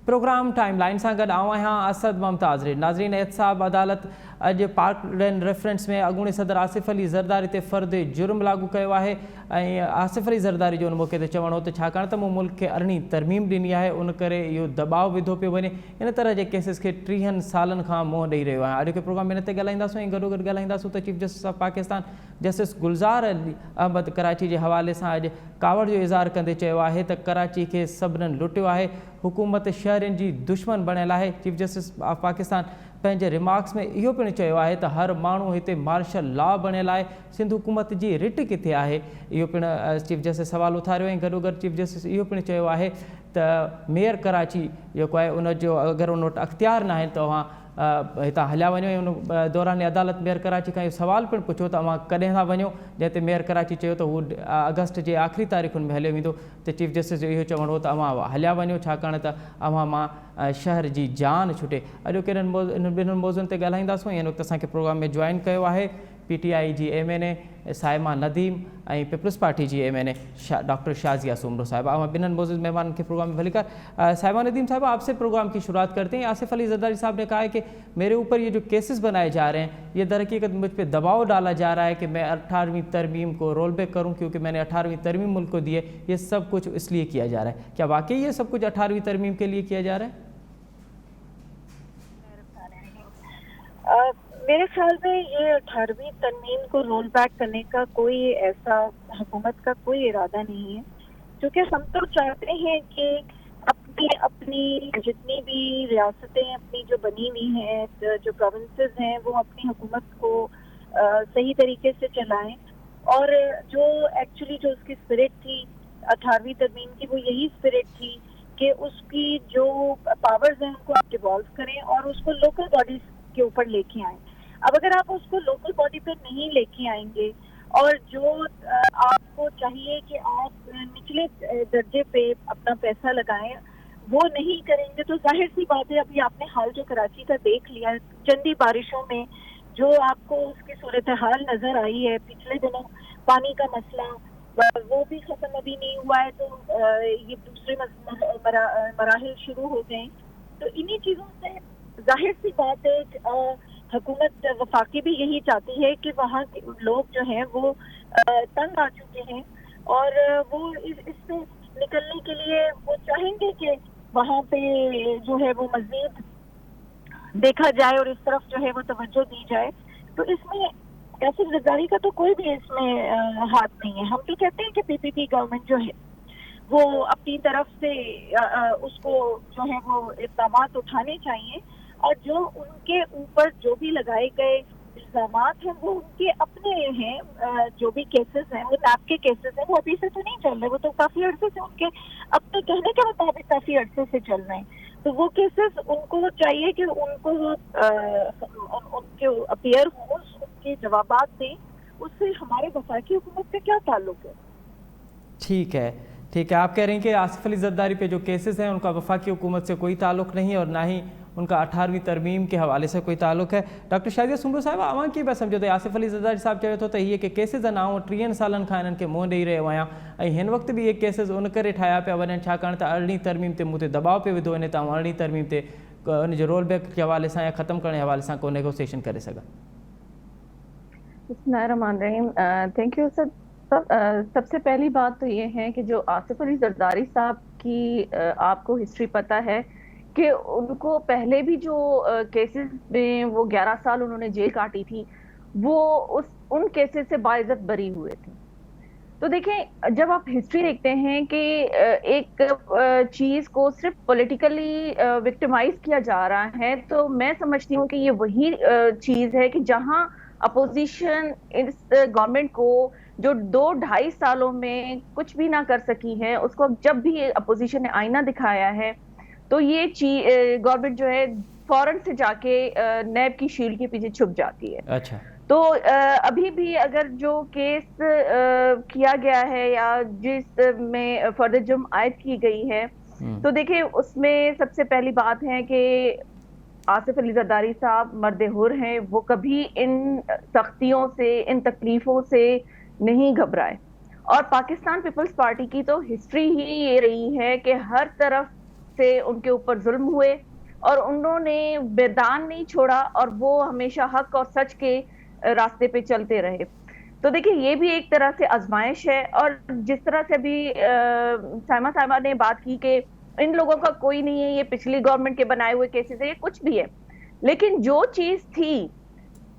Programme time line से गड असद मुमताज़ रे नाज़रीन एहतसाब अदालत अज पार्लियामेंट रेफरेंस में अॻूणे सदर आसिफ अली ज़रदारी ते फ़र्द जुर्म लागू किया है। आसिफ अली ज़रदारी जो उन मौके ते चवणो हो छाकाणि त मूं मुल्क खे अरिड़हीं तरमीम ॾिनी है, उन करे इहो दबाव विधो पियो वञे। इन तरह के केसिस के 30 सालन खां मुंहुं ॾेई रहियो आहे। अॼु के प्रोग्राम में इन ते ॻाल्हाईंदासीं ऐं गॾोगॾु ॻाल्हाईंदासीं त chief justice of Pakistan justice Gulzar Ali Ahmed Karachi के हवाले से अॼु कावड़ जो इज़हार कंदे चयो आहे त कराची के सभिनीनि लुटियो आहे, हुकूमत शहरनि जी दुश्मन बणियल है। चीफ जस्टिस ऑफ पाकिस्तान पंहिंजे रिमार्क्स में इहो पिणु चयो आहे त हर माण्हू हिते मार्शल लॉ बणियल आहे, सिंध हुकूमत जी रिट किथे आहे, इहो पिणु चीफ जस्टिस सवाल उथारियो ऐं गॾोगॾु चीफ जस्टिस इहो पिणु चयो आहे त मेयर कराची जेको आहे उनजो अगरि उन वटि अख़्तियार न आहिनि त तव्हां हितां हलिया वञो। ऐं उन दौरान अदालत मेयर कराची खां इहो सवाल पिणु पुछियो त तव्हां कॾहिं था वञो, जंहिं ते मेयर कराची चयो त हू अगस्त जे आख़िरी तारीख़ुनि में हलियो वेंदो। त चीफ जस्टिस जो इहो चवणो हो त तव्हां हलिया वञो छाकाणि त अव्हां मां शहर जी जान छुटे। अॼु इन ॿिन्हिनि मौज़ुनि ते ॻाल्हाईंदासीं। हिन वक़्तु असांखे प्रोग्राम में जॉइन कयो आहे PTI जी MNA साइमा नदीम ऐं पीपल्स पार्टी जी MNA डॉक्टर शाजिया सुमरो साहिबा। हम ॿिन्हिनि मौजूद मेहमान के प्रोग्राम में भली कर। साइमा नदीम साहब, आपसे प्रोग्राम की शुरुआत करते हैं। आसिफ अली ज़रदारी साहब ने कहा है कि मेरे ऊपर ये जो केसेस बनाए जा रहे हैं, ये दरहकीकत मुझ पर दबाव डाला जा रहा है कि मैं 18वीं तरमीम को रोल बैक करूँ क्योंकि मैंने 18वीं तरमीम मुल्क को दी है। ये सब कुछ इसलिए किया जा रहा है। क्या वाकई ये सब कुछ 18वीं तरमीम के लिए किया जा रहा है? मेरे ख्याल में ये 18वीं तरमीम को रोल बैक करने का कोई ऐसा हुकूमत का कोई इरादा नहीं है, क्योंकि हम तो चाहते हैं कि अपनी जितनी भी रियासतें अपनी जो बनी हुई हैं, जो प्रोविंसेस हैं, वो अपनी हुकूमत को सही तरीके से चलाएं। और जो एक्चुअली जो उसकी स्पिरिट थी 18वीं तरमीम की, वो यही स्पिरिट थी कि उसकी जो पावर्स हैं उनको आप डिवॉल्व करें और उसको लोकल बॉडीज के ऊपर लेके आएं। अब अगर आप उसको लोकल बॉडी पे नहीं लेके आएंगे और जो आपको चाहिए कि आप निचले दर्जे पे अपना पैसा लगाएं, वो नहीं करेंगे, तो जाहिर सी बात है, अभी आपने हाल जो कराची का देख लिया, चंदी बारिशों में जो आपको उसकी सूरत हाल नजर आई है, पिछले दिनों पानी का मसला वो भी खत्म अभी नहीं हुआ है, तो ये दूसरे मराहिल शुरू हो गए। तो इन्हीं चीजों से जाहिर सी बात है हुकूमत वफाकी भी यही चाहती है कि वहाँ के लोग जो हैं वो तंग आ चुके हैं और वो इससे निकलने के लिए वो चाहेंगे कि वहाँ पे जो है वो मजीद देखा जाए और इस तरफ जो है वो तवज्जो दी जाए। तो इसमें आसिफ ज़रदारी का तो कोई भी इसमें हाथ नहीं है। हम तो कहते हैं कि PPP गवर्नमेंट जो है वो अपनी तरफ से उसको जो है वो इक़दामात उठाने चाहिए और जो उनके ऊपर जो भी लगाए गए इल्ज़ामात हैं वो उनके अपने हैं। जो भी केसेस हैं वो नैब के केसेस हैं, वो अभी से तो नहीं चल रहे, वो तो काफ़ी अर्से से उनके अपने कहने के मुताबिक काफ़ी अर्से से चल रहे हैं। तो वो केसेस उनको चाहिए कि उनको उनके अपीयर हो, उनके जवाबात दें। उससे हमारे वफाकी हुकूमत से क्या ताल्लुक है? ठीक है, ठीक है। आप कह रही हैं कि आसिफ अली ज़रदारी पे जो केसेस हैं उनका वफाकी हुकूमत से कोई ताल्लुक नहीं और ना ही उनका 18वीं तरमीम के हवाले से कोई ताल्लुक है। डॉक्टर शाजिया सुमरो साहिब, अवां की बि सम्झो त आसिफ अली ज़रदारी साहब चयो थो त इहे के केसिस आहिनि, आउं 30 सालनि खां इन्हनि खे मुंहुं ॾेई रहियो आहियां ऐं हिन वक़्तु बि इहे केसिस उन करे ठाहिया पिया वञनि छाकाणि त 18वीं तरमीम ते मूं ते दबाव पियो विधो वञे त आउं 18वीं तरमीम ते उनजे रोल बैक के हवाले सां या ख़त्म करण जे हवाले सां को नेगोसिएशन करे सघां। बिस्मिल्लाहिर्रहमानिर्रहीम। Thank U sir. सबसे पहली बात तो ये है कि जो आसिफ अली ज़रदारी साहब की आपको हिस्ट्री पता है कि उनको पहले भी जो केसेस में वो 11 साल उन्होंने जेल काटी थी, वो उन केसेस से बाइज्जत बरी हुए थे। तो देखें, जब आप हिस्ट्री देखते हैं कि एक चीज़ को सिर्फ पॉलिटिकली विक्टिमाइज किया जा रहा है, तो मैं समझती हूँ कि ये वही चीज़ है कि जहाँ अपोजिशन इस गवर्नमेंट को जो 2-2.5 सालों में कुछ भी ना कर सकी है, उसको जब भी अपोजिशन ने आईना दिखाया है तो ये गवर्नमेंट जो है फौरन से जाके नैब की शील्ड के पीछे छुप जाती है। अच्छा, तो अभी भी अगर जो केस किया गया है या जिस में फर्दर जुर्म आयद की गई है, तो देखिए उसमें सबसे पहली बात है कि आसिफ अली ज़रदारी साहब मर्द हुर हैं, वो कभी इन सख्तियों से, इन तकलीफों से नहीं घबराए। और पाकिस्तान पीपल्स पार्टी की तो हिस्ट्री ही ये रही है कि हर तरफ سے ان کے اوپر ظلم ہوئے اور انہوں نے میدان نہیں چھوڑا اور وہ ہمیشہ حق اور سچ کے راستے پہ چلتے رہے. تو دیکھیں یہ بھی ایک طرح سے آزمائش ہے. اور جس طرح سے ابھی سائمہ صاحبہ نے بات کی کہ ان لوگوں کا کوئی نہیں ہے, یہ پچھلی گورنمنٹ کے بنائے ہوئے کیسز ہے, یہ کچھ بھی ہے, لیکن جو چیز تھی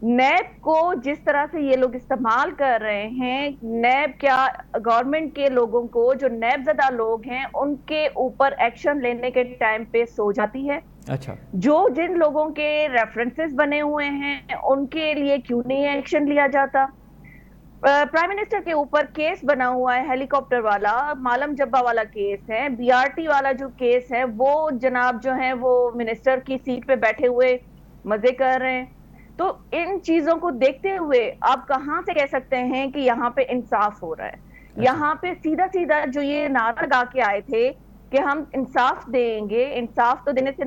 نیب کو جس طرح سے یہ لوگ استعمال کر رہے ہیں, نیب کیا گورنمنٹ کے لوگوں کو جو نیب زدہ لوگ ہیں ان کے اوپر ایکشن لینے کے ٹائم پہ سو جاتی ہے. اچھا, جو جن لوگوں کے ریفرنسز بنے ہوئے ہیں ان کے لیے کیوں نہیں ایکشن لیا جاتا. پرائم منسٹر کے اوپر کیس بنا ہوا ہے ہیلی کاپٹر والا, مالم جبہ والا کیس ہے, بی آر ٹی والا جو کیس ہے وہ جناب جو ہیں وہ منسٹر کی سیٹ پہ بیٹھے ہوئے مزے کر رہے ہیں. تو ان چیزوں کو دیکھتے ہوئے آپ کہاں سے کہہ سکتے ہیں کہ یہاں پہ انصاف ہو رہا ہے. یہاں پہ سیدھا سیدھا جو یہ نعرہ لگا کے آئے تھے کہ ہم انصاف دیں گے, انصاف تو دینے سے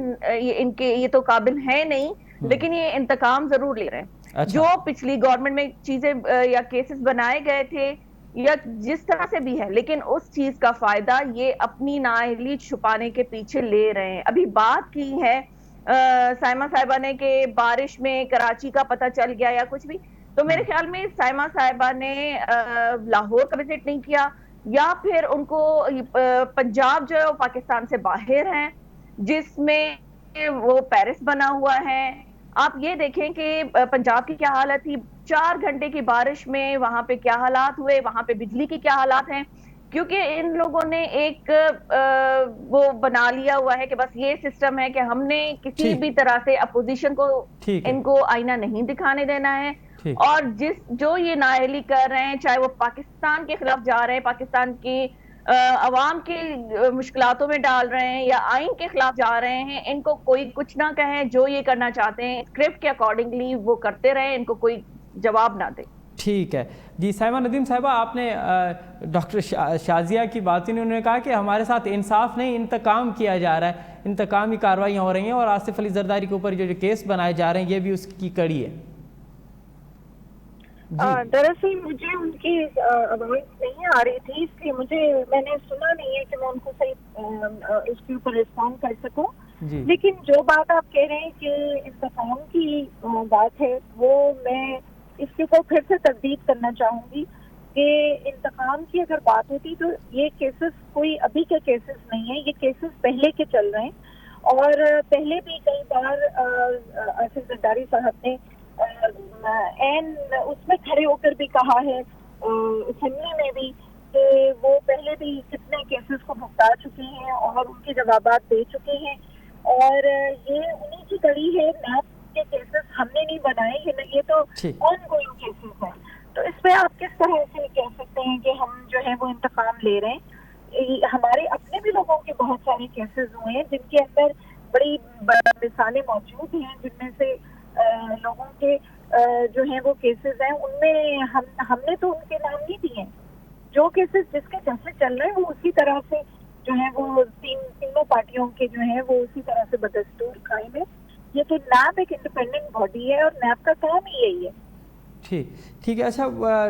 ان کے یہ تو قابل ہے نہیں, لیکن یہ انتقام ضرور لے رہے ہیں. جو پچھلی گورنمنٹ میں چیزیں یا کیسز بنائے گئے تھے یا جس طرح سے بھی ہے, لیکن اس چیز کا فائدہ یہ اپنی نااہلی چھپانے کے پیچھے لے رہے ہیں. ابھی بات کی ہے سائمہ صاحبہ نے کہ بارش میں کراچی کا پتہ چل گیا یا کچھ بھی, تو میرے خیال میں سائمہ صاحبہ نے لاہور کا وزٹ نہیں کیا, یا پھر ان کو پنجاب جو ہے وہ پاکستان سے باہر ہیں جس میں وہ پیرس بنا ہوا ہے. آپ یہ دیکھیں کہ پنجاب کی کیا حالت تھی, 4 گھنٹے کی بارش میں وہاں پہ کیا حالات ہوئے, وہاں پہ بجلی کی کیا حالات ہیں, کیونکہ ان لوگوں نے ایک وہ بنا لیا ہوا ہے کہ بس یہ سسٹم ہے کہ ہم نے کسی بھی طرح سے اپوزیشن کو ان کو آئینہ نہیں دکھانے دینا ہے. اور جو یہ نااہلی کر رہے ہیں, چاہے وہ پاکستان کے خلاف جا رہے ہیں, پاکستان کی عوام کی مشکلاتوں میں ڈال رہے ہیں یا آئین کے خلاف جا رہے ہیں, ان کو کوئی کچھ نہ کہے. جو یہ کرنا چاہتے ہیں اسکرپٹ کے اکارڈنگلی وہ کرتے رہیں, ان کو کوئی جواب نہ دے. ٹھیک ہے جی. سائمہ ندیم صاحبہ, آپ نے ڈاکٹر شازیہ کی بات انہوں نے کہا کہ ہمارے ساتھ انصاف نہیں انتقام کیا جا رہا ہے, انتقامی کارروائیاں ہو رہی ہیں, اور آصف علی زرداری کے اوپر جو کیس بنائے جا رہے ہیں یہ بھی اس کی کڑی ہے. دراصل مجھے ان کی آواز نہیں آ رہی تھی, اس لیے میں نے سنا نہیں ہے کہ میں ان کو صحیح اس کے اوپر رسپونڈ کر سکوں. لیکن جو بات آپ کہہ رہے ہیں کہ انتقام کی بات ہے, وہ میں اس کے اوپر پھر سے تردید کرنا چاہوں گی کہ انتقام کی اگر بات ہوتی تو یہ کیسز کوئی ابھی کے کیسز نہیں ہیں, یہ کیسز پہلے کے چل رہے ہیں. اور پہلے بھی کئی بار آصف زرداری صاحب نے اس میں کھڑے ہو کر بھی کہا ہے اسمبلی میں بھی کہ وہ پہلے بھی کتنے کیسز کو بھگتا چکے ہیں اور ان کے جوابات دے چکے ہیں, اور یہ انہی کی کڑی ہے. نیب کے کیسز ہم نے نہیں بنائے, یہ تو آن گوئنگ کیسز ہیں. تو اس پہ آپ کس طرح سے کہہ سکتے ہیں کہ ہم جو ہے وہ انتقام لے رہے ہیں؟ ہمارے اپنے بھی لوگوں کے بہت سارے کیسز ہوئے ہیں جن کے اندر بڑی مثالیں موجود ہیں, جن میں سے لوگوں کے جو ہیں وہ کیسز ہیں, ان میں ہم نے تو ان کے نام نہیں دیے. جو کیسز جس کے جیسے چل رہے ہیں وہ اسی طرح سے جو ہے وہ تینوں پارٹیوں کے جو ہیں وہ اسی طرح سے بدستور قائم ہے. یہ تو نیب ایک انڈیپینڈنٹ باڈی ہے اور نیب کا کام ہی یہی ہے. ٹھیک ہے. اچھا,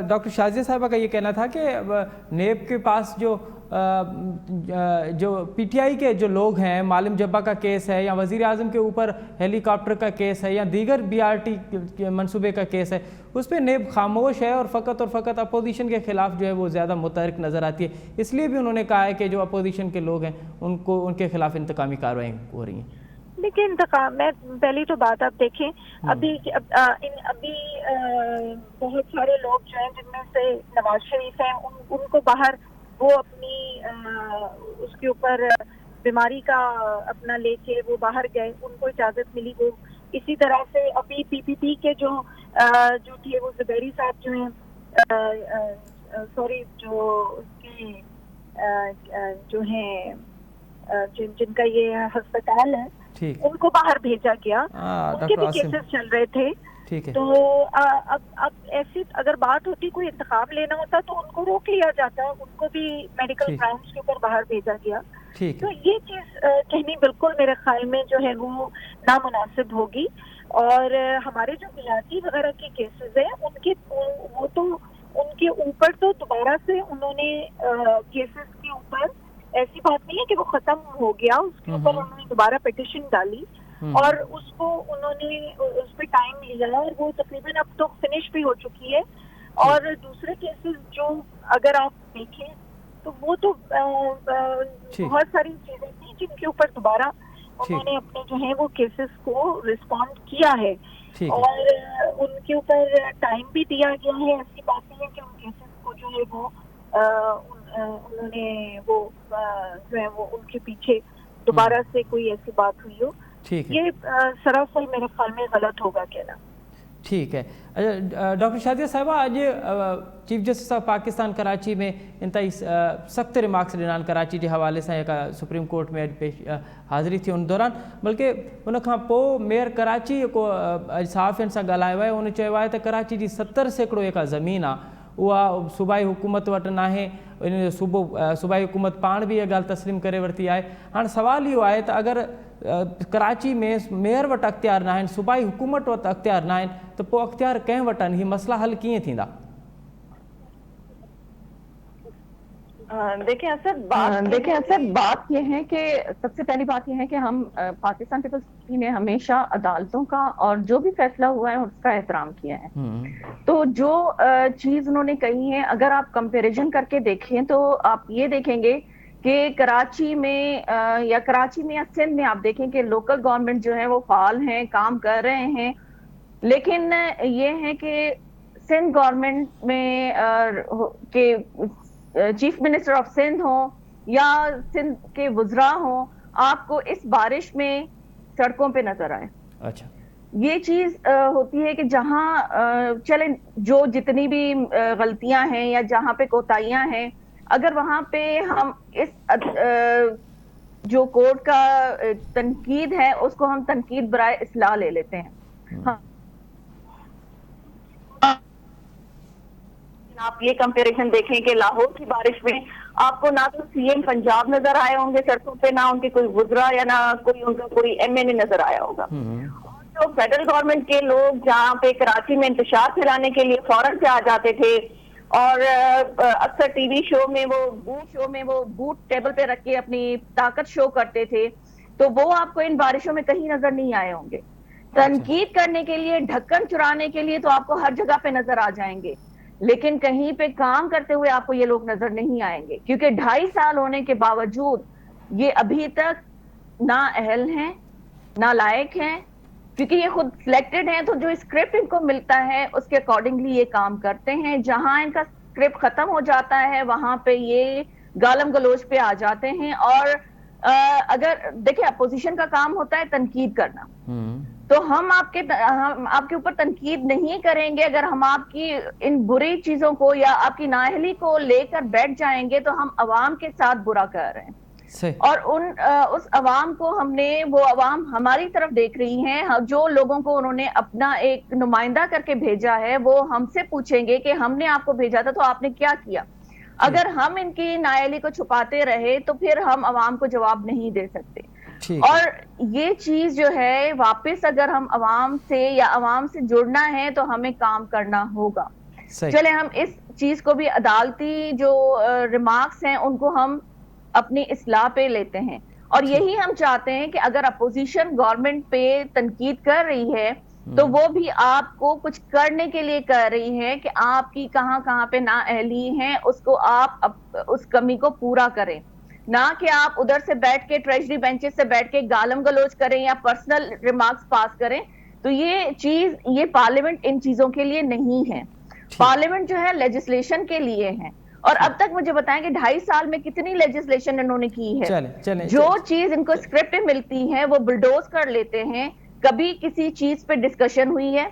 ڈاکٹر شازیہ صاحبہ کا یہ کہنا تھا کہ نیب کے پاس جو پی ٹی آئی کے جو لوگ ہیں, مالم جبہ کا کیس ہے یا وزیر اعظم کے اوپر ہیلی کاپٹر کا کیس ہے یا دیگر بی آر ٹی منصوبے کا کیس ہے, اس پہ نیب خاموش ہے اور فقط اپوزیشن کے خلاف جو ہے وہ زیادہ متحرک نظر آتی ہے. اس لیے بھی انہوں نے کہا ہے کہ جو اپوزیشن کے لوگ ہیں ان کے خلاف انتقامی کارروائیاں ہو رہی ہیں. دیکھیں, انتقام میں پہلی تو بات آپ دیکھیں, ابھی بہت سارے لوگ جو ہیں جن میں سے نواز شریف ہیں, ان کو باہر وہ اپنی اس کے اوپر بیماری کا اپنا لے کے وہ باہر گئے, ان کو اجازت ملی. وہ اسی طرح سے ابھی پی پی پی کے جو تھے وہ زبیری صاحب جو ہیں جو ہیں جن کا یہ ہسپتال ہے, ان کو باہر بھیجا گیا. ان کے بھی کیسز چل رہے تھے. تو اب ایسی اگر بات ہوتی, کوئی انتخاب لینا ہوتا تو ان کو روک لیا جاتا, ان کو بھی میڈیکل گراؤنڈز کے اوپر باہر بھیجا گیا. تو یہ چیز کہنی بالکل میرے خیال میں جو ہے وہ نامناسب ہوگی. اور ہمارے جو ملاقی وغیرہ کے کیسز ہیں ان کے اوپر تو دوبارہ سے انہوں نے کیسز کے اوپر ऐसी बात नहीं है कि वो खत्म हो गया, उसके ऊपर उन्होंने दोबारा पिटिशन डाली और उसको उन्होंने उस पर टाइम लिया और वो तकरीबन अब तो फिनिश भी हो चुकी है। और दूसरे केसेस जो अगर आप देखें तो वो तो बहुत सारी चीजें थी जिनके ऊपर दोबारा उन्होंने अपने जो है वो केसेस को रिस्पॉन्ड किया है और उनके ऊपर टाइम भी दिया गया है। ऐसी बात नहीं है कि उन केसेस को जो है वो उन्होंने वो जो है वो उनके पीछे दोबारा से कोई ऐसी बात हुई हो, ये सरासर मेरे ख्याल में गलत होगा कहना। ठीक है। डॉक्टर शादिया साहिबा, अॼु chief justice of Pakistan Karachi में इंतई सख़्त रिमार्क्स ॾिना कराची के हवाले से सुप्रीम कोर्ट में हाज़िरी थी उन दौरान, बल्कि उन खां पोइ मेयर कराची को सहाफ़ियुनि सां ॻाल्हायो आहे, उन चयो आहे त कराची जी 70% जेका ज़मीन आहे उहा सूबाई हुकूमत वटि नाहे, इन सूबाई हुकूमत पाण भी ये ॻाल्हि तस्लीम करे वरिती आहे। हाणे सवाल इहो आहे त अगरि कराची में मेयर वटि अख्तियार न आहिनि, सूबाई हुकूमत वटि अख्तियार न आहिनि, त पोइ अख्तियार कंहिं वटि आहिनि? हीअ मसला हल कीअं थींदा? देखिए असद बात ये है कि सबसे पहली बात यह है कि हम पाकिस्तान पीपल्स पार्टी ने हमेशा अदालतों का और जो भी फैसला हुआ है उसका एहतराम किया है। तो जो चीज उन्होंने कही है, अगर आप कंपैरिजन करके देखें तो आप ये देखेंगे कि कराची में या सिंध में आप देखें कि लोकल गवर्नमेंट जो है वो फाल हैं, काम कर रहे हैं, लेकिन ये है कि सिंध गवर्नमेंट में के चीफ मिनिस्टर ऑफ सिंध हो या सिंध के वुज़रा हो, आपको इस बारिश में सड़कों पे नजर आए। अच्छा, ये चीज होती है कि जहां चले जो जितनी भी गलतियां हैं या जहां पे कोताहियां हैं, अगर वहां पे हम इस जो कोर्ट का तनकीद है उसको हम तनकीद बराए इस्लाह ले लेते हैं। हाँ। आप ये कंपैरिजन देखें कि लाहौर की बारिश में आपको ना तो सीएम पंजाब नजर आए होंगे सड़कों पे, ना उनके कोई वुज़रा या ना कोई उनका कोई एमएनए नजर आया होगा। और जो फेडरल गवर्नमेंट के लोग जहाँ पे कराची में इंतशार फैलाने के लिए फौरन से आ जाते थे और अक्सर टीवी शो में वो बूट टेबल पे रख के अपनी ताकत शो करते थे, तो वो आपको इन बारिशों में कहीं नजर नहीं आए होंगे। तनकीद करने के लिए, ढक्कन चुराने के लिए तो आपको हर जगह पे नजर आ जाएंगे, लेकिन कहीं पे काम करते हुए आपको ये लोग नजर नहीं आएंगे, क्योंकि 2.5 साल होने के बावजूद ये अभी तक ना अहल हैं, ना लायक हैं, क्योंकि ये खुद सिलेक्टेड हैं, तो जो स्क्रिप्ट इनको मिलता है उसके अकॉर्डिंगली ये काम करते हैं। जहां इनका स्क्रिप्ट खत्म हो जाता है वहां पे ये गालम गलोच पे आ जाते हैं। और अगर देखिए, अपोजिशन का काम होता है तनकीद करना, तो हम आपके ऊपर तनकीद नहीं करेंगे अगर हम आपकी इन बुरी चीजों को या आपकी नाअहली को लेकर बैठ जाएंगे तो हम अवाम के साथ बुरा कर रहे हैं। और उस अवाम को वो अवाम हमारी तरफ देख रही है। जो लोगों को उन्होंने अपना एक नुमाइंदा करके भेजा है वो हमसे पूछेंगे कि हमने आपको भेजा था तो आपने क्या किया। अगर हम इनकी नाअहली को छुपाते रहे तो फिर हम अवाम को जवाब नहीं दे सकते। और ये चीज जो है वापस अगर हम अवाम से जुड़ना है तो हमें काम करना होगा। चले हम इस चीज को भी अदालती जो रिमार्क्स हैं उनको हम अपनी इस्लाह पे लेते हैं, और यही हम चाहते हैं कि अगर अपोजिशन गवर्नमेंट पे तनकीद कर रही है तो वो भी आपको कुछ करने के लिए कर रही है कि आपकी कहाँ पे नाअहली है उसको आप उस कमी को पूरा करें, ना कि आप उधर से बैठ के ट्रेजरी बेंचेस से बैठ के गालम गलोच करें या पर्सनल रिमार्क्स पास करें। तो ये पार्लियामेंट इन चीजों के लिए नहीं है। पार्लियामेंट जो है लेजिस्लेशन के लिए है। और अब तक मुझे बताएं कि 2.5 साल में कितनी लेजिस्लेशन इन्होंने की है। जो चीज इनको स्क्रिप्ट में मिलती है वो बुलडोज कर लेते हैं। कभी किसी चीज पे डिस्कशन हुई है?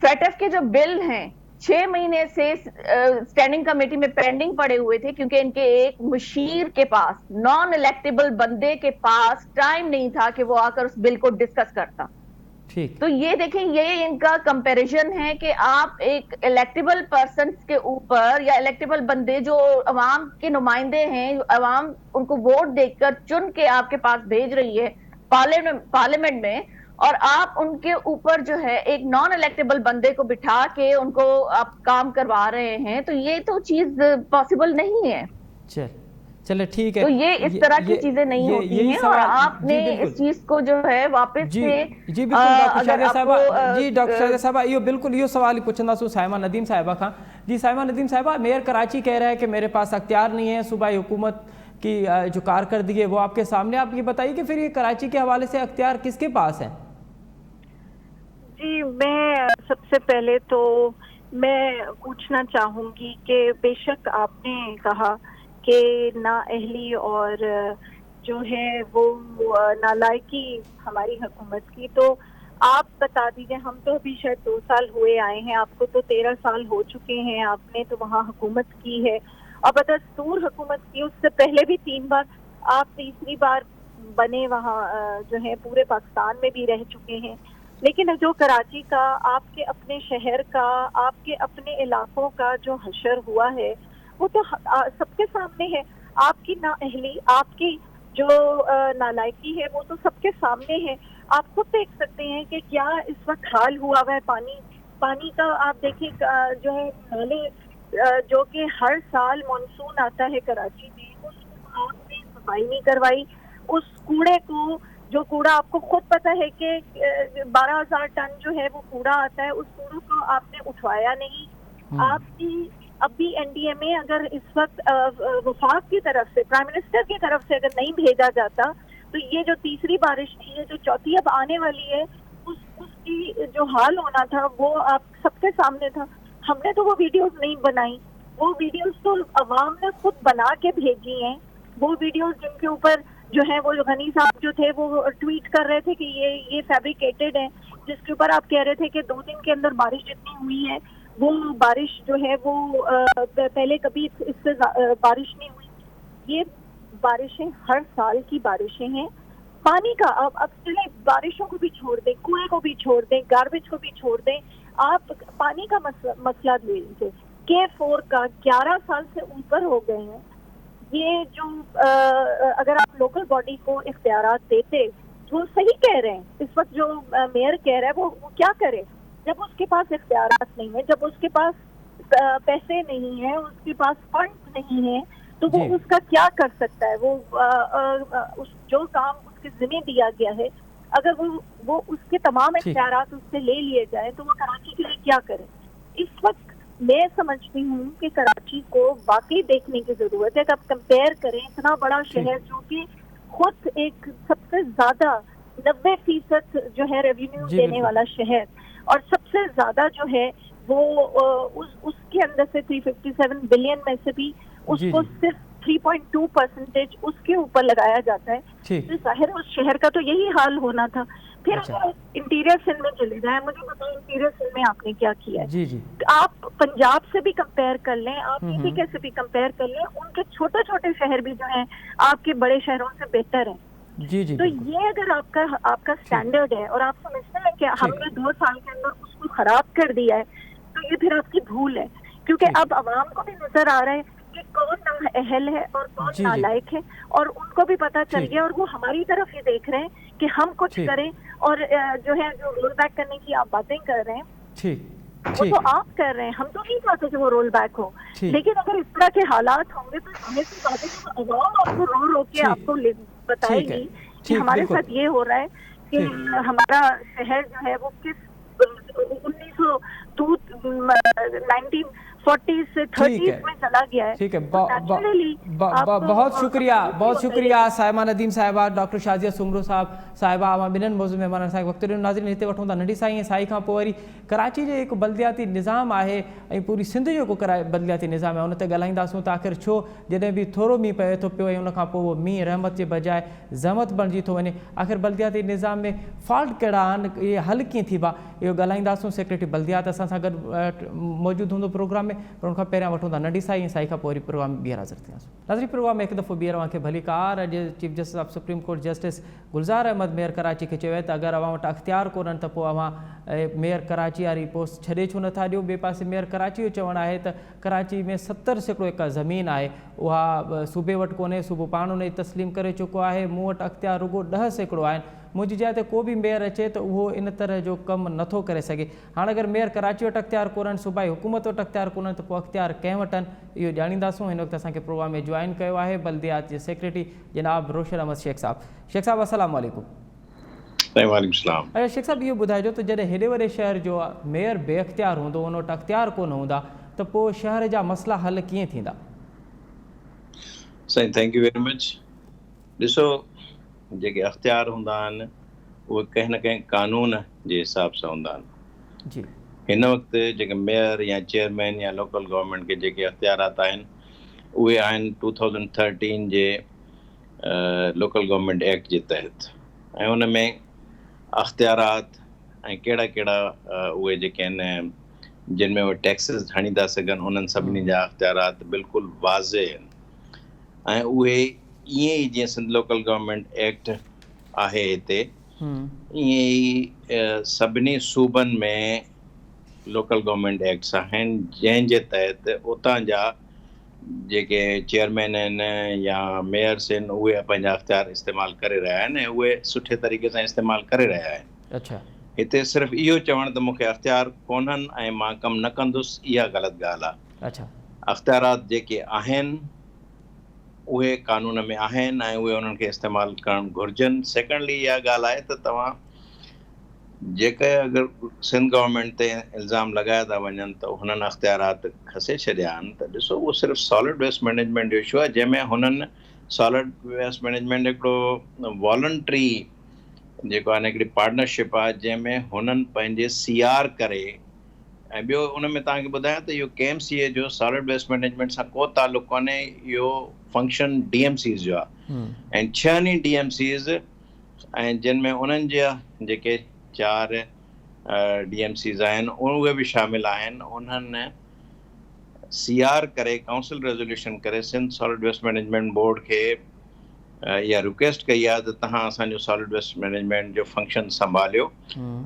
फेटफ के जो बिल हैं 6 महीने से स्टैंडिंग कमेटी में पेंडिंग पड़े हुए थे, क्योंकि इनके एक मुशीर के पास, नॉन इलेक्टेबल बंदे के पास टाइम नहीं था कि वो आकर उस बिल को डिस्कस करता। ठीक, तो ये देखें, ये इनका कंपैरिजन है कि आप एक इलेक्टेबल पर्सन के ऊपर या इलेक्टेबल बंदे जो अवाम के नुमाइंदे हैं, अवाम उनको वोट देकर चुन के आपके पास भेज रही है पार्लियामेंट में, और आप उनके ऊपर जो है एक नॉन इलेक्टेबल बंदे को बिठा के उनको आप काम करवा रहे हैं, तो ये तो चीज पॉसिबल नहीं है। चल चले ठीक है। तो ये इस तरह की चीजें नहीं होती हैं और आपने इस चीज को जो है वापस से जी बिल्कुल डॉक्टर शादिया साहिबा जी डॉक्टर शादिया साहिबा इहो बिल्कुल इहो सवाल ही पुछंदासूं साइमा नदीम साहिबा खां। जी साइमा नदीम साहिबा, मेयर कराची कह रहा है कि मेरे पास अख्तियार नहीं है, सूबाई हुकूमत की जो कारकर्दगी है वो आपके सामने। आप ये बताइए कि फिर ये कराची के हवाले से अख्तियार किसके पास है? जी, मैं सबसे पहले तो मैं पूछना चाहूँगी कि बेशक आपने कहा कि नाअहली और जो है वो नालायकी हमारी हुकूमत की, तो आप बता दीजिए, हम तो अभी शायद 2 साल हुए आए हैं, आपको तो 13 साल हो चुके हैं, आपने तो वहाँ हुकूमत की है और बदस्तूर हुकूमत की। उससे पहले भी 3 बार, आप तीसरी बार बने वहाँ जो है पूरे पाकिस्तान में भी रह चुके हैं। लेकिन जो कराची का, आपके अपने शहर का, आपके अपने इलाकों का जो हशर हुआ है वो तो सबके सामने है। आपकी नाअहली, आपकी जो नालायकी है वो तो सबके सामने है। आप खुद देख सकते हैं कि क्या इस वक्त हाल हुआ है पानी का। आप देखिए जो है नाले, जो कि हर साल मानसून आता है कराची में, उसको आपने सफाई नहीं करवाई। उस कूड़े को, जो कूड़ा आपको खुद पता है कि 12,000 टन जो है वो कूड़ा आता है, उस कूड़े को आपने उठवाया नहीं। आपकी अभी एनडीएमए अगर इस वक्त वफाक की तरफ से, प्राइम मिनिस्टर की तरफ से अगर नहीं भेजा जाता, तो ये जो तीसरी बारिश थी, ये जो चौथी अब आने वाली है, उसकी जो हाल होना था वो आप सबके सामने था। हमने तो वो वीडियोस नहीं बनाई, वो वीडियोस तो अवाम ने खुद बना के भेजी हैं। वो वीडियोस जिनके ऊपर जो है वो गनी साहब जो थे वो ट्वीट कर रहे थे कि ये फैब्रिकेटेड है, जिसके ऊपर आप कह रहे थे कि 2 दिन के अंदर बारिश जितनी हुई है वो बारिश जो है वो पहले कभी इससे बारिश नहीं हुई। ये बारिशें हर साल की बारिशें हैं। पानी का अब चले, बारिशों को भी छोड़ दें, कुएं को भी छोड़ दें, गार्बेज को भी छोड़ दें, आप पानी का मसला ले लीजिए। K4 का 11 साल से ऊपर हो गए हैं। ये जो अगर आप लोकल बॉडी को इख्तियारात देते, वो सही कह रहे हैं, इस वक्त जो मेयर कह रहा है वो क्या करे जब उसके पास इख्तियारात नहीं है, जब उसके पास पैसे नहीं है, उसके पास फंड नहीं है, तो वो उसका क्या कर सकता है? वो उस जो काम उसके जिम्मे दिया गया है, अगर वो उसके तमाम इख्तियारात उससे ले लिए जाए तो वो कराची के लिए क्या करे? इस वक्त मैं समझती हूँ कि कराची को वाकई देखने की जरूरत है। कि आप कंपेयर करें, इतना बड़ा शहर जो कि खुद एक सबसे ज्यादा 90% जो है रेवेन्यू देने वाला शहर, और सबसे ज्यादा जो है वो उसके अंदर से 357 बिलियन में से भी उसको सिर्फ 3.2% उसके ऊपर लगाया जाता है। तो जाहिर उस शहर का तो यही हाल होना था। फिर अगर इंटीरियर सिंध में चले जाए, मुझे बताओ इंटीरियर सिंध में आपने क्या किया है? जी। आप पंजाब से भी कंपेयर कर लें, आप यूपी कैसे भी कंपेयर कर लें, उनके छोटे छोटे शहर भी जो हैं आपके बड़े शहरों से बेहतर हैं। तो ये अगर आपका स्टैंडर्ड है और आप समझते हैं कि हमने 2 साल के अंदर उसको खराब कर दिया है, तो ये फिर आपकी भूल है। क्योंकि अब अवाम को भी नजर आ रहा है कि कौन नाअहल है और कौन नालायक है, और उनको भी पता चल गया, और वो हमारी तरफ ही देख रहे हैं कि हम कुछ करें। और जो है जो रोल बैक करने की आप बातें कर रहे हैं, वो तो आप कर रहे हैं, हम तो नहीं चाहते कि वो रोल बैक हो। लेकिन अगर इस तरह के हालात होंगे तो हमें से बातें तो अवाम आपको रो के आपको बताएगी कि हमारे साथ ये हो रहा है कि हमारा शहर जो है वो किस 1940 से 30 में चला गया है। ठीक है, बहुत शुक्रिया साइमा नदीम साहिबा, डॉक्टर शाजिया सुमरो साहिबा, आवां ॿिन्हिनि मौज़ूअ महिमान सां वक़्तु ॾिनो। नाज़रीन, हिते वठूं था नंढी साई। साई खां पोइ वरी कराची जो हिकु बल्दियाती निज़ाम आहे ऐं पूरी सिंध जो हिकु बल्दियाती निज़ाम आहे, उन ते ॻाल्हाईंदासूं त आख़िर छो जॾहिं बि थोरो मींहुं पए थो पियो ऐं उन खां पोइ उहो मींहुं रहमत जे बजाए ज़हमत बणिजी थो वञे, आख़िर बल्दियाती निज़ाम में फॉल्ट कहिड़ा आहिनि, इहे हल कीअं थीबा, इहो ॻाल्हाईंदासूं। सेक्रेटरी बल्दियात असां सां गॾु मौजूदु हूंदो प्रोग्राम में, पर उनखां पहिरियां वठूं था नंढी साई। ऐं साई खां पोइ वरी प्रोग्राम में ॿीहर हाज़िर थींदासीं। नाज़रीन, प्रोग्राम में हिकु दफ़ो ॿीहर अव्हांखे भली कार। अॼु chief justice of supreme court justice Gulzar Ahmed mayor Karachi खे चयो आहे त अगरि अव्हां वटि अख़्तियार कोन्हनि त पोइ अव्हां मेयर कराची वारी पोस्ट छॾे छो नथा ॾियो। ॿिए पासे मेयर कराची जो चवणु आहे त कराची में 70% एकड़ ज़मीन आहे, उहा सूबे वटि कोन्हे, सूबो पाण उन जी तस्लीम करे चुको आहे। मूं वटि अख़्तियार रुगो 10% आहिनि। मुंहिंजी जाइ ते को बि मेयर अचे त उहो इन तरह जो कमु नथो करे सघे। हाणे अगरि मेयर कराची वटि अख़्तियार कोन्हनि, सूबाई हुकूमत वटि अख़्तियार कोन्हनि, त पोइ अख़्तियार कंहिं वटि आहिनि इहो ॼाणींदासूं। हिन वक़्तु असांखे प्रोग्राम में जॉइन कयो आहे बल्दियात जे सेक्रेटरी जनाब रोशन अहमद शेख साहब। शेख साहब अस्सलाम वालेकुम। वालेकुम सलाम। अच्छा शेख साहब, इहो ॿुधाइजो त जॾहिं हेॾे वॾे शहर जो मेयर बेअख़्तियार हूंदो, उन वटि अख़्तियार कोन हूंदा, त पोइ शहर जा मसइला हल कीअं थींदा? साईं थैंक यू वेरी मच। ॾिसो, जेके अख़्तियार हूंदा आहिनि उहे कंहिं न कंहिं कानून जे हिसाब सां हूंदा आहिनि। जी। हिन वक़्तु जेके मेयर या चेयरमैन या लोकल गवर्नमेंट के जेके अख़्तियारात आहिनि उहे आहिनि 2013 जे लोकल गवर्नमेंट एक्ट जे तहत, ऐं उन में अख़्तियारात ऐं कहिड़ा कहिड़ा उहे जेके आहिनि जिन में उहे टैक्सिस हणी था सघनि, उन्हनि सभिनी जा अख़्तियारात बिल्कुलु वाज़े आहिनि। ऐं उहे ईअं ई जीअं सिंध लोकल गवर्नमेंट एक्ट आहे हिते, ईअं ई सभिनी सूबनि में लोकल गवर्नमेंट एक्ट्स आहिनि, जंहिंजे तहत उतां जा जेके चेयरमैन आहिनि या मेयर्स आहिनि उहे पंहिंजा अख़्तियार इस्तेमालु करे रहिया आहिनि, ऐं उहे सुठे तरीक़े सां इस्तेमालु करे रहिया आहिनि। अच्छा। हिते सिर्फ़ु इहो चवणु त मूंखे अख़्तियार कोन्हनि ऐं मां कमु न कंदुसि, इहा ग़लति ॻाल्हि आहे। अच्छा। अख़्तियारात जेके आहिनि उहे कानून में आहिनि ऐं उहे उन्हनि खे इस्तेमालु करणु घुरिजनि। सेकेंडली इहा ॻाल्हि आहे त तव्हां जेके अगरि सिंध गवर्नमेंट ते इल्ज़ाम लॻाया था वञनि त हुननि अख़्तियारात खसे छॾिया आहिनि, त ॾिसो उहो सिर्फ़ु सॉलिड वेस्ट मैनेजमेंट जो इशू आहे, जंहिंमें हुननि सॉलिड वेस्ट मैनेजमेंट हिकिड़ो वॉलंट्री जेको आहे हिकिड़ी पार्टनरशिप आहे, जंहिंमें हुननि पंहिंजे CR करे, ऐं ॿियो उन में तव्हांखे ॿुधायां त इहो KMCA जो सॉलिड वेस्ट मैनेजमेंट सां को तालुक़ु कोन्हे, इहो फंक्शन DMCs जो आहे, ऐं 6 ई DMCs ऐं जिन में उन्हनि जा जेके 4 DMCs आहिनि उहे बि शामिल आहिनि। उन्हनि CR करे, काउंसिल रेज़ोल्यूशन करे Sindh solid waste management board खे इहा रिक्वेस्ट कई आहे त तव्हां असांजो सॉलिड वेस्ट मैनेजमेंट जो फंक्शन संभालियो,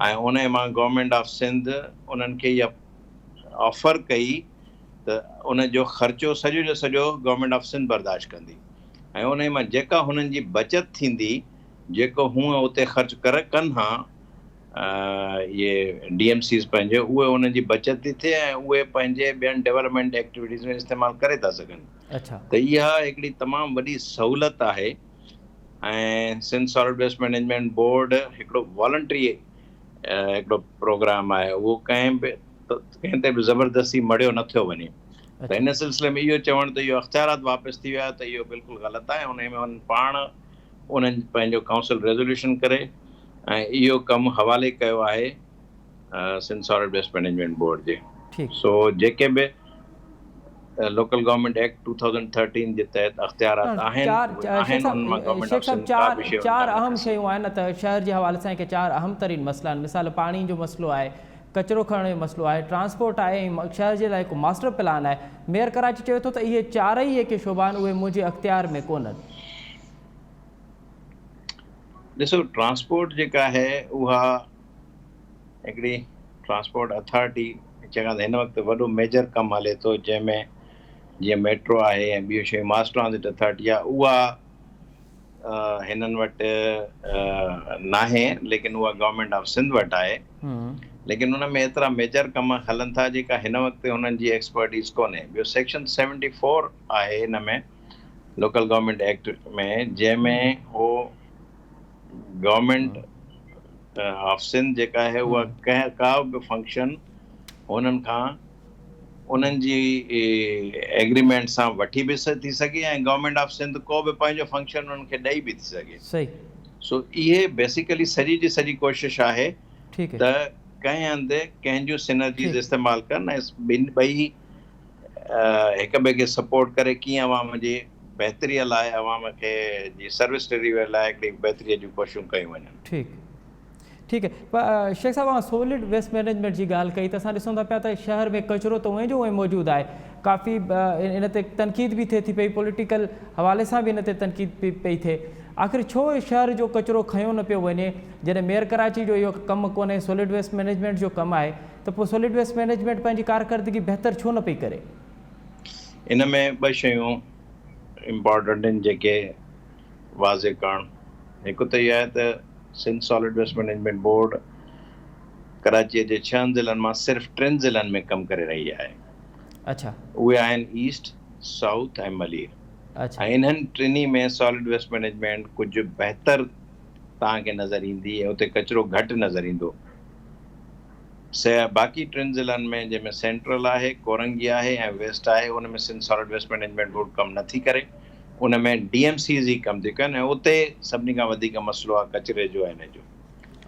ऐं उन मां गवर्नमेंट ऑफ सिंध उन्हनि खे इहा ऑफर कई त उन जो ख़र्चो सॼो जो सॼो गवर्नमेंट ऑफ सिंध बर्दाश्त कंदी, ऐं उन मां जेका हुननि जी बचत थींदी, जेको हूअं उते ख़र्च कनि हा इहे DMCs पंहिंजे, उहे उन्हनि जी बचत थी थिए ऐं उहे पंहिंजे ॿियनि डेवलपमेंट एक्टिविटीज़ में इस्तेमालु करे था सघनि। अच्छा। त इहा हिकिड़ी तमामु वॾी सहूलियत आहे, ऐं Sindh solid waste management board हिकिड़ो वॉलंट्री हिकिड़ो प्रोग्राम आहे, उहो कंहिं ते बि ज़बरदस्ती मड़ियो न थियो वञे। त हिन सिलसिले में इहो चवणु त इहो अख़्तियारात वापसि थी विया त इहो बिल्कुलु ग़लति आहे। उन में उन्हनि पाण उन्हनि पंहिंजो काउंसिल रेज़ोल्यूशन करे ऐं इहो कमु हवाले कयो आहे Sindh solid waste management board जे। सो जेके बि लोकल गवर्नमेंट एक्ट 2013 जे तहत अख़्तियारात आहिनि, चार अहम शयूं आहिनि त शहर जे हवाले सां 4 अहम तरीन मसइला आहिनि। मिसाल पाणी जो मसइलो आहे, कचरो खणण जो मसइलो आहे, ट्रांसपोर्ट आहे, ऐं शहर जे लाइ हिकु मास्टर प्लान आहे। मेयर कराची चवे थो त इहे 4 ई जेके शोबा आहिनि उहे मुंहिंजे अख़्तियार में कोन्हनि। ॾिसो, ट्रांसपोर्ट जेका आहे उहा हिकिड़ी ट्रांसपोर्ट अथॉरिटी, चङा त हिन वक़्तु वॾो मेजर कमु हले थो, जंहिंमें जीअं मेट्रो आहे ऐं ॿियूं शयूं, मास ट्रांजिट अथॉरिटी आहे, उहा हिननि वटि नाहे, लेकिन उहा गवर्नमेंट ऑफ सिंध वटि आहे। लेकिन उन में एतिरा मेजर कम हलनि था जेका हिन वक़्तु हुननि जी एक्सपर्टीज़ कोन्हे। ॿियो सेक्शन 74 आहे हिन में लोकल गवर्नमेंट एक्ट में, जंहिंमें हो गवर्नमेंट ऑफ सिंध जेका आहे उहा का बि फंक्शन हुननि खां उन्हनि जी एग्रीमेंट सां वठी बि थी सघे, ऐं गवर्नमेंट ऑफ सिंध को बि पंहिंजो फंक्शन उन्हनि खे ॾेई बि थी सघे। सही। सो इहे बेसिकली सॼी जी सॼी कोशिशि आहे त कंहिं हंधि कंहिंजूं सिनर्जीज़ इस्तेमालु कनि ऐं ॿई हिक ॿिए खे सपोर्ट करे कीअं अवाम जी बहितरीअ लाइ, अवाम खे जी सर्विस डिलीवरी लाइ हिकिड़ी बहितरीअ जूं कोशिशूं कयूं वञनि। ठीकु है। पर शेख साहब, सॉलिड वेस्ट मैनेजमेंट की ॻाल्हि कई त असां ॾिसूं था पिया त शहर में कचरो त उएं जो उएं मौजूदु आहे। काफ़ी इन ते तनक़ीद बि थिए थी पई, पॉलिटिकल हवाले सां बि इन ते तनक़ीद पई थिए। आख़िर छो शहर जो कचरो खयो न पियो वञे? जॾहिं मेयर कराची जो इहो कमु कोन्हे, सॉलिड वेस्ट मैनेजमेंट जो कमु आहे, त पोइ सॉलिड वेस्ट मैनेजमेंट पंहिंजी कारकर्दगी बहितर छो न पई करे? इन में 2 शयूं इम्पॉर्टेंट आहिनि जेके वाज़े करणु। हिकु त इहा आहे त Sindh solid waste management board कराचीअ जे 6 ज़िलनि मां सिर्फ़ु 3 ज़िलनि में कमु करे रही आहे. अच्छा उहे आहिनि ईस्ट, साउथ ऐं मलीर. अच्छा ऐं इन्हनि टिनी में सॉलिड वेस्ट मैनेजमेंट कुझु बहितर तव्हांखे नज़र ईंदी ऐं उते कचिरो घटि नज़र ईंदो. बाक़ी 3 ज़िलनि में जंहिंमें सेंट्रल आहे, कोरंगी आहे ऐं वेस्ट आहे, उन में Sindh solid waste management board कमु नथी करे. उन में DMCs ई कमु थियूं कनि ऐं उते सभिनी खां वधीक मसइलो आहे कचिरे जो ऐं हिन जो.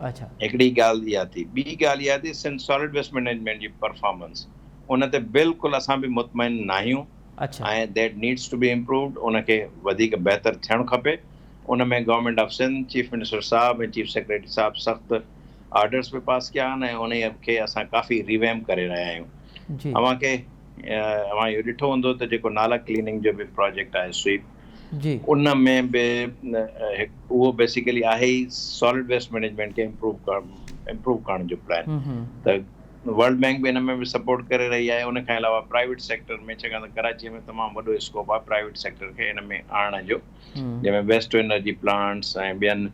अच्छा हिकिड़ी ॻाल्हि इहा थी. ॿी ॻाल्हि इहा थी सिंध सॉलिड वेस्ट मैनेजमेंट जी परफॉर्मेंस उन ते बिल्कुलु असां बि मुतमइन न आहियूं. अच्छा ऐं that needs to be improved. उनखे वधीक बहितर थियणु खपे. उन में government of Sindh, chief minister साहब ऐं चीफ सेक्रेटरी साहब सख़्तु ऑर्डर्स बि पास कया आहिनि ऐं उन खे असां काफ़ी रिवैम्प करे रहिया आहियूं. जी अव्हांखे अव्हां इहो ॾिठो हूंदो त जेको नाला क्लीनिंग जो बि प्रोजेक्ट आहे स्वीप, जी उन में बि उहो बेसिकली आहे ई सॉलिड वेस्ट मैनेजमेंट खे इम्प्रूव करण जो प्लान. त वर्ल्ड बैंक बि हिन में बि सपोर्ट करे रही आहे. उन खां अलावा प्राइवेट सेक्टर में छाकाणि त कराचीअ में तमामु वॾो स्कोप आहे प्राइवेट सेक्टर खे हिन में आणण जो, जंहिंमें वेस्ट टू एनर्जी प्लांट्स ऐं ॿियनि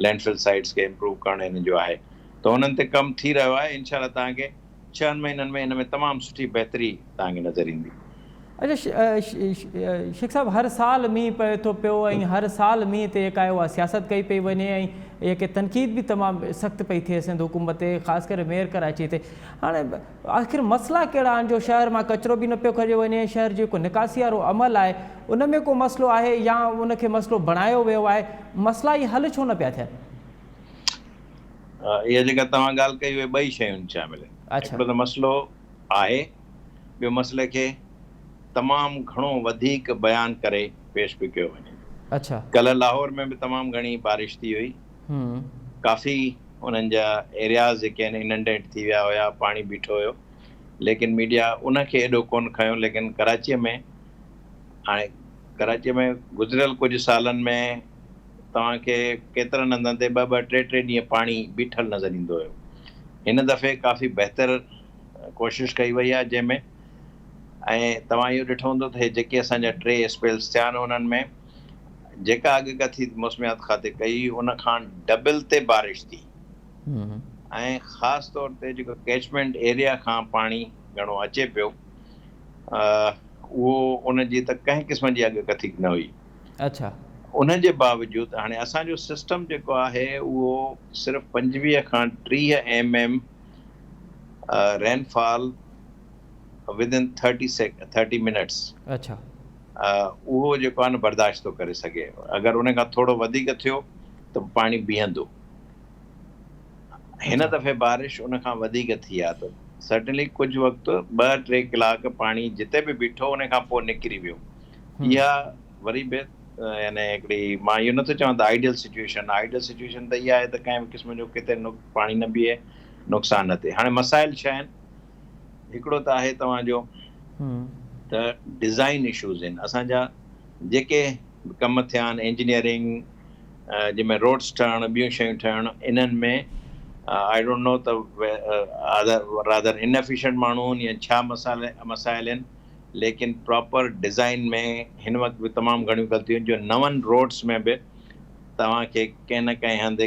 लैंडफिल साइट्स खे इम्प्रूव करणु हिन जो आहे. त हुननि ते कमु थी रहियो आहे. इनशाला तव्हांखे 6 महीननि में हिन में तमामु सुठी बहितरी तव्हांखे नज़र ईंदी. अच्छा शेख साहब, हर साल मींहुं पए थो पियो ऐं हर साल मींहं ते जेका आहे उहा सियासत कई पई वञे ऐं जेके तनक़ीद बि तमामु सख़्तु पई थिए सिंध हुकूमत ते, ख़ासि करे मेयर कराची ते. हाणे आख़िर मसइला कहिड़ा आहिनि जो शहर मां कचिरो बि न पियो खॼे वञे, शहर जेको निकासी वारो अमल आहे उन में को मसइलो आहे या उनखे मसइलो बणायो वियो आहे? मसइला ई हल छो न पिया थियनि? इहा जेका तव्हां ॻाल्हि कई उहे ॿई शयूं शामिल आहिनि. हिकिड़ो त मसइलो आहे, ॿियो मसइले खे तमामु घणो वधीक बयानु करे पेश बि कयो वञे. अच्छा कल्ह लाहौर में बि तमामु घणी बारिश थी हुई. काफ़ी उन्हनि जा एरियाज़ जेके आहिनि इनंडेट थी विया हुया, पाणी बीठो हुयो, लेकिन मीडिया उनखे एॾो कोन खयो. लेकिन कराचीअ में गुज़िरियल कुझु सालनि में तव्हांखे केतिरनि हंधनि ते 2-2, 3-3 ॾींहं पाणी बीठल नज़र ईंदो हुयो. हिन दफ़े काफ़ी बहितर कोशिशि कई वई आहे जंहिंमें, ऐं तव्हां इहो ॾिठो हूंदो त हे जेके असांजा 3 स्पेल्स थिया आहिनि उन्हनि में जेका अॻकथी मौसमियात खाते कई उन खां डबल ते बारिश थी. ऐं ख़ासि तौर ते जेको कैचमेंट एरिया खां पाणी घणो अचे पियो, उहो उनजी त कंहिं क़िस्म जी अॻकथी न हुई. अच्छा उन जे बावजूदि हाणे असांजो सिस्टम जेको आहे उहो सिर्फ़ु 25 खां 30 mm रेनफॉल विदिन 30 मिनट्स अच्छा उहो जेको आहे न बर्दाश्त थो करे सघे. अगरि उन खां थोरो वधीक थियो त पाणी बीहंदो. हिन दफ़े बारिश उन खां वधीक थी आहे त सर्टनली कुझु वक़्तु 2-3 कलाक पाणी जिते बि बीठो उन खां पोइ निकिरी वियो. इहा वरी बि यानी हिकिड़ी, मां इहो नथो चवां त आइडियल सिचुएशन त इहा आहे त कंहिं बि क़िस्म जो किथे पाणी न बीहे, नुक़सान न थिए. हाणे मसाइल छा आहिनि? हिकिड़ो त आहे तव्हांजो त डिज़ाइन इशूज़ आहिनि. असांजा जेके कम थिया आहिनि इंजीनियरिंग जंहिंमें रोड्स ठहणु, ॿियूं शयूं ठहणु, इन्हनि में आई डोंट नो त रादर इनएफिशिएंट माण्हू आहिनि या छा मसाइल आहिनि, लेकिन प्रॉपर डिज़ाइन में हिन वक़्तु बि तमामु घणियूं ग़लतियूं आहिनि जो नवनि रोड्स में बि तव्हांखे कंहिं न कंहिं हंधि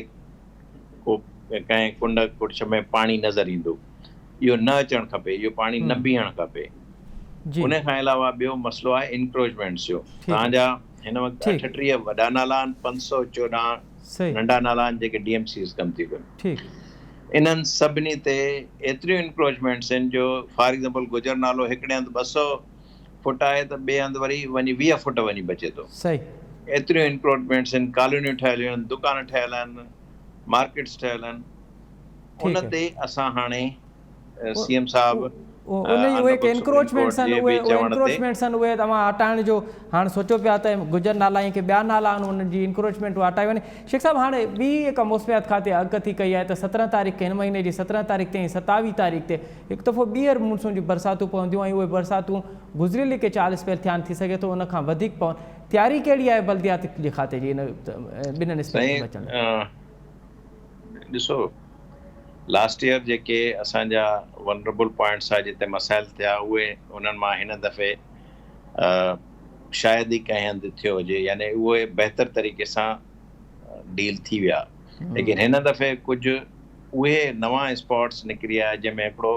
कंहिं कुंड कुड़छ में पाणी नज़र ईंदो. इहो न अचणु खपे, इहो पाणी न बीहणु खपे. उन खां अलावा ॿियो मसइलो आहे इंक्रोचमेंट्स जो. तव्हांजा हिन वक़्तु 38 वॾा नाला आहिनि, 514 नंढा नाला आहिनि जेके DMCs कमु थी कनि. इन्हनि सभिनी ते एतिरियूं इंक्रोचमेंट्स आहिनि जो फॉर एग्ज़ाम्पल गुजर नालो हिकिड़े हंधि 200 फुट आहे त ॿिए हंधि वरी वञी 20 फुट वञी बचे थो. एतिरियूं इंक्रोचमेंट्स आहिनि, कॉलोनियूं ठहियलूं आहिनि, दुकान ठहियल आहिनि, मार्केट्स ठहियल आहिनि. उन ते असां हाणे CM साहब उहे एनक्रोचमेंट्स आहिनि उहे तव्हां हटाइण जो हाणे सोचियो पिया त गुजर नाला ऐं ॿिया नाला आहिनि उन्हनि जी इंक्रोचमेंट हटाई वञे. शेख साहब, हाणे ॿी हिकु मौसमियात खाते अॻकथी कई आहे त 17 तारीख़ हिन महीने जी 17 तारीख़ ते ऐं 27 तारीख़ ते हिकु दफ़ो ॿीहर मानसून जी बरसातूं पवंदियूं ऐं उहे बरसातूं गुज़िरियल के 40 स्पेल थिया थी सघे थो उन खां वधीक पवनि. तयारी कहिड़ी आहे बल्दियात जे खाते जी इन ॿिन्हिनि स्पेल बचण? ॾिसो, लास्ट ईयर जेके असांजा वनरेबल पॉइंट्स आहे जिते मसाइल थिया उहे उन्हनि मां हिन दफ़े शायदि ई कंहिं हंधि थियो हुजे, यानी उहे बहितर तरीक़े सां डील थी विया. लेकिन हिन दफ़े कुझु उहे नवां स्पॉट्स निकिरी आया जंहिंमें हिकिड़ो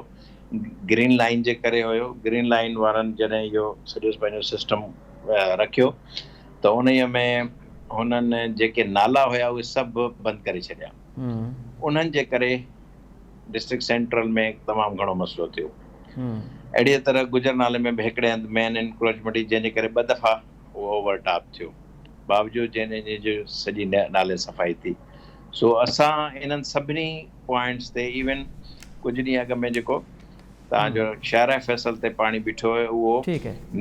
ग्रीन लाइन जे करे हुयो। ग्रीन लाइन वारनि जॾहिं इहो सॼो पंहिंजो सिस्टम रखियो त उन्हीअ में हुननि जेके नाला हुया उहे सभु बंदि करे छॾिया। उन्हनि जे करे डिस्ट्रिक्ट सेंट्रल में तमामु घणो मसइलो थियो। अहिड़ीअ तरह गुजर नाले में बि हिकिड़े हंधि मेन इंक्रोचमेंट जंहिंजे करे 2 दफ़ा उहो ओवरटॉप थियो, बावजूदि जंहिंजे जो सॼी नाले सफ़ाई थी। सो असां इन्हनि सभिनी पॉइंट्स ते इवन कुझु ॾींहं अॻु में जेको तव्हांजो शहर फैसल ते पाणी बीठो हुयो उहो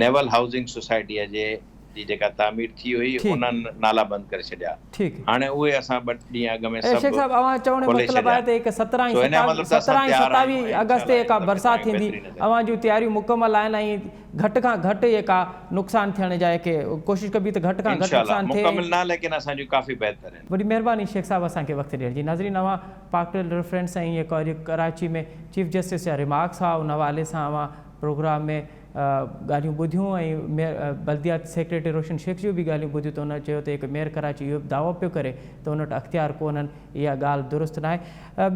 नेवल हाउसिंग सोसाइटीअ जी जेका तामीर थी हुई उन्हनि नाला बंदि करे छॾिया। हाणे उहे असां 2 ॾींहं अॻु में शेख साहब अवां चवण जो मतिलबु आहे त 17 ऐं 27 अगस्त ते जेका बरसाति थींदी अवां जूं तयारियूं मुकमल आहिनि ऐं घटि खां घटि जेका नुक़सान थियण जा के कोशिशि कबी त घटि खां घटि नुक़सान थिए मुकमल न, लेकिन असांजूं काफ़ी बहितर आहिनि। वॾी महिरबानी शेख साहब असांखे वक़्तु ॾियण जी। नाज़रीन अवां पार्कल रेफरेंस ऐं कराची में चीफ जस्टिस जा रिमार्क्स हुआ, उन हवाले सां अवां प्रोग्राम में ॻाल्हियूं ॿुधियूं ऐं बल्दियात सेक्रेटरी रोशन शेख जूं बि ॻाल्हियूं ॿुधियूं त हुन चयो त हिकु मेयर कराची इहो दावो पियो करे त हुन वटि अख़्तियार कोन्हनि। इहा ॻाल्हि दुरुस्त न आहे।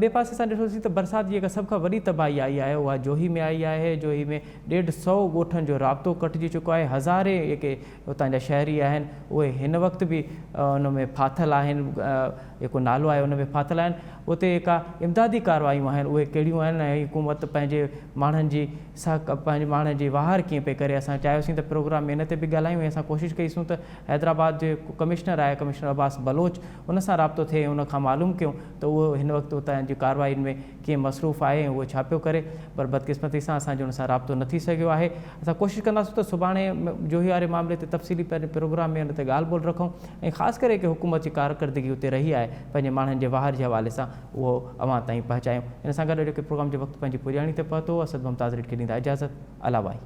ॿिए पासे असां ॾिठोसीं त बरसाति जी जेका सभ खां वॾी तबाही आई आहे उहा जोही में आई आहे। जोही में 150 ॻोठनि जो राब्तो कटिजी चुको आहे। हज़ारे जेके हुतां जा शहरी आहिनि उहे हिन वक़्तु बि उन में फाथल आहिनि, जेको नालो आहे उन में फाथल आहिनि। उते जेका इमदादी कार्रवायूं आहिनि उहे कहिड़ियूं आहिनि ऐं हुकूमत पंहिंजे माण्हुनि जी पंहिंजे माण्हुनि जी वाहार कीअं पई करे। असां चाहियोसीं त प्रोग्राम में इन ते बि ॻाल्हायूं ऐं असां कोशिशि कईसूं त हैदराबाद जे कमिश्नर आहे कमिश्नर अब्बास बलोच उन सां राब्तो थिए, उन खां मालूम कयूं त उहो हिन वक़्तु उतां जी कार्रवाइनि में कीअं मसरूफ़ आहे ऐं उहो छा पियो करे। पर बदकिस्मती सां असांजो उन सां राब्तो न थी सघियो आहे। असां कोशिशि कंदासीं त सुभाणे जोही वारे मामले ते तफ़सीली पंहिंजे प्रोग्राम में उन ते ॻाल्हि ॿोल रखूं ऐं ख़ासि करे की हुकूमत जी कारकर्दगी उते रही आहे पंहिंजे माण्हुनि जे वाहार जे हवाले सां उहो अवां ताईं पहुचायूं। इन सां गॾु जेके प्रोग्राम जो वक़्तु पंहिंजी पुॼाणी ते पहुतो। असद मुमताज़ खे ॾींदा इजाज़त। अला भाई।